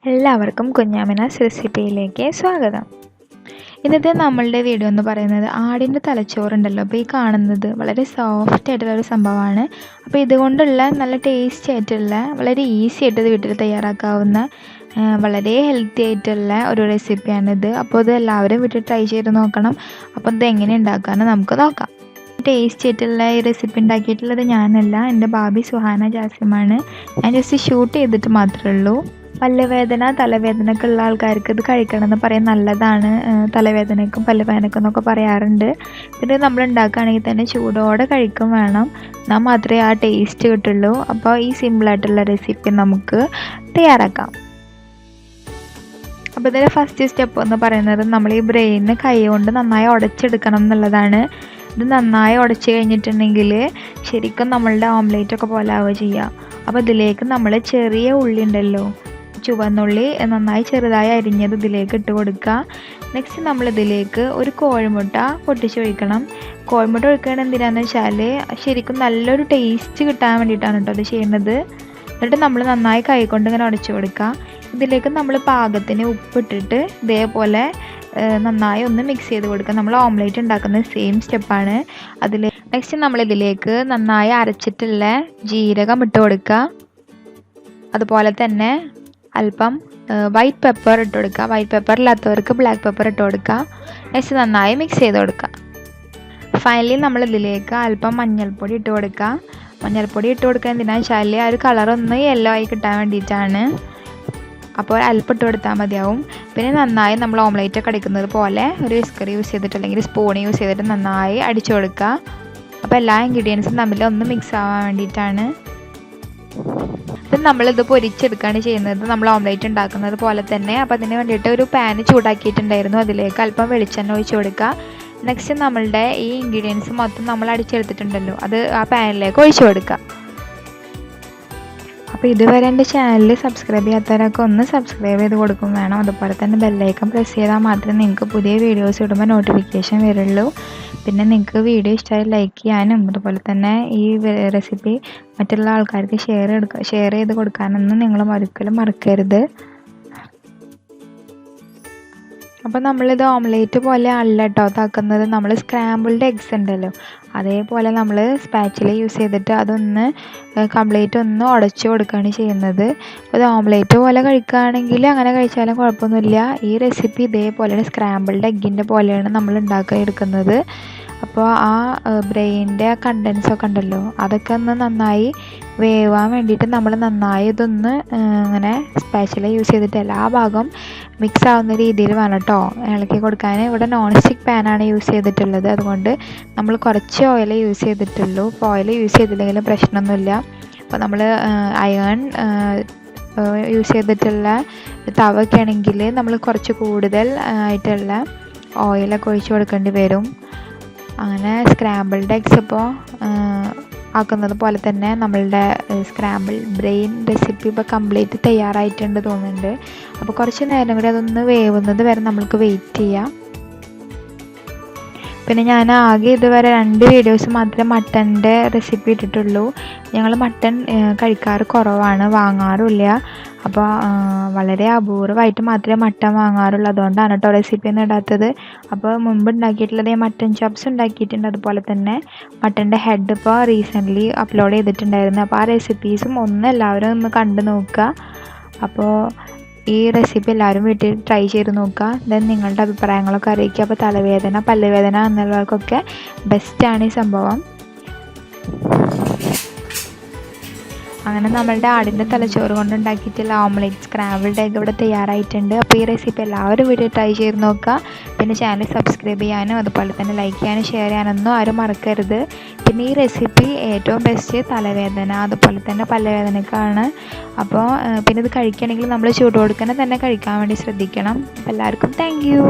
എല്ലാവർക്കും കുഞ്ഞാമിനാസ് റെസിപ്പിയിലേക്ക് സ്വാഗതം. ഇന്നത്തെ നമ്മളുടെ വീഡിയോ എന്ന് പറയുന്നത് ആടിൻ്റെ തലച്ചോറുണ്ടല്ലോ. അപ്പോൾ ഈ കാണുന്നത് വളരെ സോഫ്റ്റ് ആയിട്ടുള്ള ഒരു സംഭവമാണ്. അപ്പോൾ ഇതുകൊണ്ടുള്ള നല്ല ടേസ്റ്റി ആയിട്ടുള്ള വളരെ ഈസി ആയിട്ട് ഇത് വീട്ടിൽ തയ്യാറാക്കാവുന്ന വളരെ ഹെൽത്തി ആയിട്ടുള്ള ഒരു റെസിപ്പിയാണിത്. അപ്പോൾ ഇത് എല്ലാവരും വീട്ടിൽ ട്രൈ ചെയ്ത് നോക്കണം. അപ്പോൾ ഇത് എങ്ങനെ ഉണ്ടാക്കാമെന്ന് നമുക്ക് നോക്കാം. ടേസ്റ്റി ആയിട്ടുള്ള ഈ റെസിപ്പി ഉണ്ടാക്കിയിട്ടുള്ളത് ഞാനല്ല, എൻ്റെ ഭാബി സുഹാന ജാസിമാണ്. ഞാൻ ജസ്റ്റ് ഷൂട്ട് ചെയ്തിട്ട് മാത്രമേ ഉള്ളൂ. പല്ലുവേദന തലവേദനയൊക്കെ ഉള്ള ആൾക്കാർക്ക് ഇത് കഴിക്കണമെന്ന് പറയാൻ നല്ലതാണ്. തലവേദനയ്ക്കും പല്ലുവേദനയ്ക്കും എന്നൊക്കെ പറയാറുണ്ട്. പിന്നെ നമ്മൾ ഉണ്ടാക്കുകയാണെങ്കിൽ തന്നെ ചൂടോടെ കഴിക്കും വേണം, എന്നാൽ മാത്രമേ ആ ടേസ്റ്റ് കിട്ടുള്ളൂ. അപ്പോൾ ഈ സിമ്പിളായിട്ടുള്ള റെസിപ്പി നമുക്ക് തയ്യാറാക്കാം. അപ്പോൾ ഇതിൻ്റെ ഫസ്റ്റ് സ്റ്റെപ്പ് എന്ന് പറയുന്നത് നമ്മൾ ഈ ബ്രെയിന് കൈ കൊണ്ട് നന്നായി ഉടച്ചെടുക്കണം എന്നുള്ളതാണ്. ഇത് നന്നായി ഉടച്ച് കഴിഞ്ഞിട്ടുണ്ടെങ്കിൽ ശരിക്കും നമ്മളുടെ ഓംലേറ്റൊക്കെ പോലെ ആവുക ചെയ്യുക. അപ്പോൾ ഇതിലേക്ക് നമ്മൾ ചെറിയ ഉള്ളി ഉണ്ടല്ലോ, ചുവന്നുള്ളി നന്നായി ചെറുതായി അരിഞ്ഞത് ഇതിലേക്ക് ഇട്ട് കൊടുക്കുക. നെക്സ്റ്റ് നമ്മളിതിലേക്ക് ഒരു കോഴിമുട്ട പൊട്ടിച്ചൊഴിക്കണം. കോഴിമുട്ട ഒഴിക്കണം എന്തിനാണെന്ന് വെച്ചാൽ ശരിക്കും നല്ലൊരു ടേസ്റ്റ് കിട്ടാൻ വേണ്ടിയിട്ടാണ് കേട്ടോ അത് ചെയ്യുന്നത്. എന്നിട്ട് നമ്മൾ നന്നായി കൈകൊണ്ട് ഇങ്ങനെ ഉടച്ചു കൊടുക്കുക. ഇതിലേക്ക് നമ്മൾ പാകത്തിന് ഉപ്പിട്ടിട്ട് ഇതേപോലെ നന്നായി ഒന്ന് മിക്സ് ചെയ്ത് കൊടുക്കുക. നമ്മൾ ഓംലേറ്റ് ഉണ്ടാക്കുന്ന സെയിം സ്റ്റെപ്പാണ്. നെക്സ്റ്റ് നമ്മളിതിലേക്ക് നന്നായി അരച്ചിട്ടുള്ള ജീരകം ഇട്ട് കൊടുക്കുക. അതുപോലെ തന്നെ അല്പം വൈറ്റ് പെപ്പർ ഇട്ട് കൊടുക്കുക. വൈറ്റ് പെപ്പർ ഇല്ലാത്തവർക്ക് ബ്ലാക്ക് പെപ്പർ ഇട്ട് കൊടുക്കുക. നെക്സ്റ്റ് നന്നായി മിക്സ് ചെയ്ത് കൊടുക്കുക. ഫൈനലി നമ്മളിതിലേക്ക് അല്പം മഞ്ഞൾപ്പൊടി ഇട്ട് കൊടുക്കുക. മഞ്ഞൾപ്പൊടി ഇട്ട് കൊടുക്കുക എന്തിനാണെന്ന് വെച്ചാൽ ആ ഒരു കളറൊന്ന് യെല്ലോ ആയി കിട്ടാൻ വേണ്ടിയിട്ടാണ്. അപ്പോൾ അല്പം ഇട്ട് കൊടുത്താൽ മതിയാവും. പിന്നെ നന്നായി നമ്മൾ ഓംലേറ്റ് ഒക്കെ അടിക്കുന്നത് പോലെ ഒരു വിസ്കർ യൂസ് ചെയ്തിട്ട് അല്ലെങ്കിൽ സ്പൂൺ യൂസ് ചെയ്തിട്ട് നന്നായി അടിച്ചു കൊടുക്കുക. അപ്പോൾ എല്ലാ ഇൻഗ്രീഡിയൻസും തമ്മിൽ ഒന്ന് മിക്സ് ആവാൻ വേണ്ടിയിട്ടാണ്. ഇത് നമ്മളിത് പൊരിച്ചെടുക്കുകയാണ് ചെയ്യുന്നത്, നമ്മൾ ഓംലേറ്റ് ഉണ്ടാക്കുന്നത് പോലെ തന്നെ. അപ്പോൾ അതിന് വേണ്ടിയിട്ട് ഒരു പാന് ചൂടാക്കിയിട്ടുണ്ടായിരുന്നു. അതിലേക്ക് അല്പം വെളിച്ചെണ്ണ ഒഴിച്ച് കൊടുക്കുക. നെക്സ്റ്റ് നമ്മളുടെ ഈ ഇൻഗ്രീഡിയൻസ് മൊത്തം നമ്മൾ അടിച്ചെടുത്തിട്ടുണ്ടല്ലോ, അത് ആ പാനിലേക്ക് ഒഴിച്ചു കൊടുക്കുക. അപ്പോൾ ഇതുവരെ എൻ്റെ ചാനൽ സബ്സ്ക്രൈബ് ചെയ്യാത്തവരൊക്കെ ഒന്ന് സബ്സ്ക്രൈബ് ചെയ്ത് കൊടുക്കും വേണം. അതുപോലെ തന്നെ ബെല്ലൈക്കൺ പ്രസ് ചെയ്താൽ മാത്രമേ നിങ്ങൾക്ക് പുതിയ വീഡിയോസ് ഇടുമ്പോൾ നോട്ടിഫിക്കേഷൻ വരുള്ളൂ. പിന്നെ നിങ്ങൾക്ക് വീഡിയോ ഇഷ്ടമായി ലൈക്ക് ചെയ്യാനും അതുപോലെ തന്നെ ഈ റെസിപ്പി മറ്റുള്ള ആൾക്കാർക്ക് ഷെയർ ചെയ്ത് കൊടുക്കാനൊന്നും നിങ്ങൾ ഒരിക്കലും മറക്കരുത്. അപ്പോൾ നമ്മളിത് ഓംലേറ്റ് പോലെ അല്ല കേട്ടോ താക്കുന്നത്. നമ്മൾ സ്ക്രാമ്പിൾഡ് എഗ്സ് ഉണ്ടല്ലോ, അതേപോലെ നമ്മൾ സ്പാച്ചില യൂസ് ചെയ്തിട്ട് അതൊന്ന് കംപ്ലീറ്റ് ഒന്ന് ഉടച്ചു കൊടുക്കുകയാണ് ചെയ്യുന്നത്. അപ്പോൾ ഇത് ഓംലേറ്റ് പോലെ കഴിക്കുകയാണെങ്കിൽ അങ്ങനെ കഴിച്ചാലും കുഴപ്പമൊന്നുമില്ല. ഈ റെസിപ്പി ഇതേപോലെ സ്ക്രാമ്പിൾഡ് എഗ്ഗിൻ്റെ പോലെയാണ് നമ്മൾ എടുക്കുന്നത്. അപ്പോൾ ആ ബ്രെയിനിൻ്റെ കണ്ടൻസൊക്കെ ഉണ്ടല്ലോ അതൊക്കെ ഒന്ന് നന്നായി വേവാൻ വേണ്ടിയിട്ട് നമ്മൾ നന്നായി ഇതൊന്ന് ഇങ്ങനെ സ്പാച്ചില യൂസ് ചെയ്തിട്ട് എല്ലാ ഭാഗം മിക്സ് ആവുന്ന രീതിയിൽ വേണം കേട്ടോ ഇളക്കി കൊടുക്കാൻ. ഇവിടെ നോൺ സ്റ്റിക്ക് പാനാണ് യൂസ് ചെയ്തിട്ടുള്ളത്, അതുകൊണ്ട് നമ്മൾ കുറച്ച് ഓയിൽ യൂസ് ചെയ്തിട്ടുള്ളൂ. ഇപ്പോൾ ഓയിൽ യൂസ് ചെയ്തില്ലെങ്കിലും പ്രശ്നമൊന്നുമില്ല. അപ്പോൾ നമ്മൾ അയൺ യൂസ് ചെയ്തിട്ടുള്ള തവയൊക്കെ ആണെങ്കിൽ നമ്മൾ കുറച്ച് കൂടുതൽ ആയിട്ടുള്ള ഓയിലൊക്കെ ഒഴിച്ച് കൊടുക്കേണ്ടി വരും. അങ്ങനെ സ്ക്രാമ്പിൾഡ് എഗ്സ് ഇപ്പോൾ ആക്കുന്നത് പോലെ തന്നെ നമ്മളുടെ സ്ക്രാമ്പിൾ ബ്രെയിൻ റെസിപ്പി ഇപ്പോൾ കംപ്ലീറ്റ് തയ്യാറായിട്ടുണ്ട് തോന്നുന്നുണ്ട്. അപ്പോൾ കുറച്ച് നേരം കൂടി അതൊന്ന് വേവുന്നത് വരെ നമ്മൾക്ക് വെയിറ്റ് ചെയ്യാം. പിന്നെ ഞാൻ ആകെ ഇതുവരെ 2 വീഡിയോസ് മാത്രമേ മട്ടൻ്റെ റെസിപ്പി ഇട്ടിട്ടുള്ളൂ. ഞങ്ങൾ മട്ടൺ കഴിക്കാറ് കുറവാണ്, വാങ്ങാറുമില്ല. അപ്പോൾ വളരെ അപൂർവമായിട്ട് മാത്രമേ മട്ടൺ വാങ്ങാറുള്ളൂ. അതുകൊണ്ടാണ് കേട്ടോ റെസിപ്പി ഒന്നും ഇടാത്തത്. അപ്പോൾ മുമ്പ് ഉണ്ടാക്കിയിട്ടുള്ളത് മട്ടൺ ചോപ്സ് ഉണ്ടാക്കിയിട്ടുണ്ട്. അതുപോലെ തന്നെ മട്ടൻ്റെ ഹെഡ് ഇപ്പോൾ റീസെൻ്റ്ലി അപ്ലോഡ് ചെയ്തിട്ടുണ്ടായിരുന്നു. അപ്പോൾ ആ റെസിപ്പീസും എല്ലാവരും ഒന്ന് കണ്ടു നോക്കുക. അപ്പോൾ ഈ റെസിപ്പി എല്ലാവരും വീട്ടിൽ ട്രൈ ചെയ്ത് നോക്കുക. ദെൻ നിങ്ങളുടെ അഭിപ്രായങ്ങളൊക്കെ അറിയിക്കുക. അപ്പോൾ തലവേദന പല്ലുവേദന എന്നുള്ളവർക്കൊക്കെ ബെസ്റ്റാണ് ഈ സംഭവം. അങ്ങനെ നമ്മളുടെ ആടിൻ്റെ തലച്ചോറ് കൊണ്ട് ഉണ്ടാക്കിയിട്ടുള്ള ഓംലേറ്റ് സ്ക്രാമ്പിൾഡ് എഗ് ഇവിടെ തയ്യാറായിട്ടുണ്ട്. അപ്പോൾ ഈ റെസിപ്പി എല്ലാവരും വീട്ടിൽ ട്രൈ ചെയ്ത് നോക്കുക. പിന്നെ ചാനൽ സബ്സ്ക്രൈബ് ചെയ്യാനും അതുപോലെ തന്നെ ലൈക്ക് ചെയ്യാനും ഷെയർ ചെയ്യാനൊന്നും ആരും മറക്കരുത്. പിന്നെ ഈ റെസിപ്പി ഏറ്റവും ബെസ്റ്റ് തലവേദന അതുപോലെ തന്നെ പല്ലുവേദനക്കാണ്. അപ്പോൾ പിന്നെ ഇത് കഴിക്കുകയാണെങ്കിൽ നമ്മൾ ചൂടോടുക്കനെ തന്നെ കഴിക്കാൻ വേണ്ടി ശ്രദ്ധിക്കണം. അപ്പോൾ എല്ലാവർക്കും താങ്ക് യു.